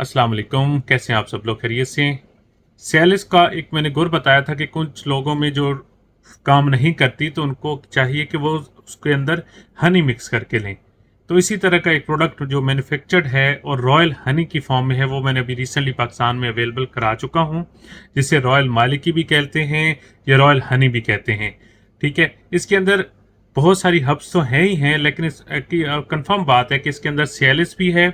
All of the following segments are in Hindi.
अस्सलाम वालेकुम, कैसे हैं आप सब लोग? खैरियत से हैं? सेल्स का एक मैंने गुर बताया था कि कुछ लोगों में जो काम नहीं करती तो उनको चाहिए कि वो उसके अंदर हनी मिक्स करके लें। तो इसी तरह का एक प्रोडक्ट जो मैन्युफैक्चर्ड है और रॉयल हनी की फॉर्म में है, वो मैंने अभी रिसेंटली पाकिस्तान में अवेलेबल करा चुका हूँ, जिसे रॉयल मालिकी भी कहते हैं या रॉयल हनी भी कहते हैं। ठीक है, इसके अंदर बहुत सारी हर्ब्स तो हैं ही हैं, लेकिन इस की कंफर्म बात है कि इसके अंदर सियालिस भी है,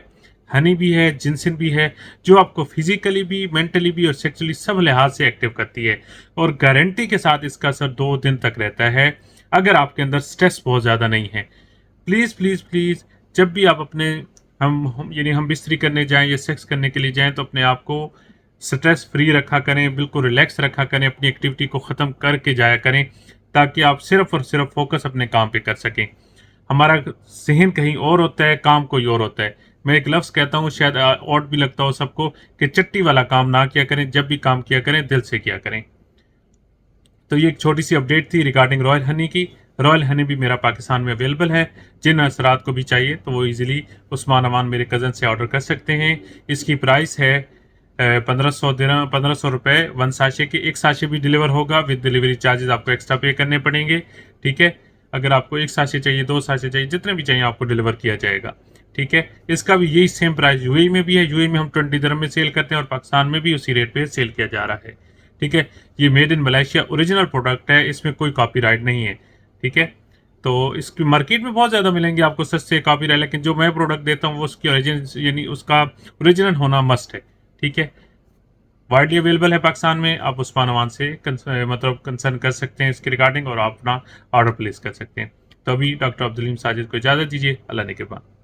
हनी भी है, जिनसिन भी है, जो आपको फिजिकली भी, मेंटली भी और सेक्सुअली सब लिहाज से एक्टिव करती है। और गारंटी के साथ इसका असर 2 दिन तक रहता है, अगर आपके अंदर स्ट्रेस बहुत ज़्यादा नहीं है। प्लीज़ प्लीज़ प्लीज़, जब भी आप अपने यानी हम बिस्तरी करने जाएं या सेक्स करने के लिए जाएं, तो अपने आप को स्ट्रेस फ्री रखा करें, बिल्कुल रिलैक्स रखा करें, अपनी एक्टिविटी को ख़त्म करके जाया करें, ताकि आप सिर्फ और सिर्फ फोकस अपने काम पे कर सकें। हमारा ज़हन कहीं और होता है, काम कोई और होता है। मैं एक लफ्ज़ कहता हूँ, शायद ऑड भी लगता हो सबको, कि चट्टी वाला काम ना किया करें, जब भी काम किया करें दिल से किया करें। तो ये एक छोटी सी अपडेट थी रिगार्डिंग रॉयल हनी की। रॉयल हनी भी मेरा पाकिस्तान में अवेलेबल है। जिन असरात को भी चाहिए तो वो इजीली उस्मान अमान मेरे कज़न से ऑर्डर कर सकते हैं। इसकी प्राइस है 1500 रुपये 1 साशे के। 1 साशे भी डिलीवर होगा, विद डिलीवरी चार्जेस आपको एक्स्ट्रा पे करने पड़ेंगे। ठीक है, अगर आपको 1 साशे चाहिए, 2 साशे चाहिए, जितने भी चाहिए आपको डिलीवर किया जाएगा। ठीक है, इसका भी यही सेम प्राइस यूएई में भी है। यूएई में हम 20 दिरहम में सेल करते हैं और पाकिस्तान में भी उसी रेट पे सेल किया जा रहा है। ठीक है, ये made in Malaysia original product है, इसमें कोई कॉपीराइट नहीं है। ठीक है, तो इसकी मार्केट में बहुत ज़्यादा मिलेंगे आपको सस्ते कॉपीराइट, लेकिन जो मैं प्रोडक्ट देता हूँ वो उसकी ओरिजिन यानी उसका ओरिजिनल होना मस्ट है। ठीक है, वाइडली अवेलेबल है पाकिस्तान में। आप उस्मान अमान से मतलब कंसर्न कर सकते हैं इसके रिगार्डिंग, और आप अपना ऑर्डर प्लेस कर सकते हैं। तो अभी डॉक्टर अब्दुल हलीम साजिद को इजाज़त दीजिए। अल्लाह ने के बाद।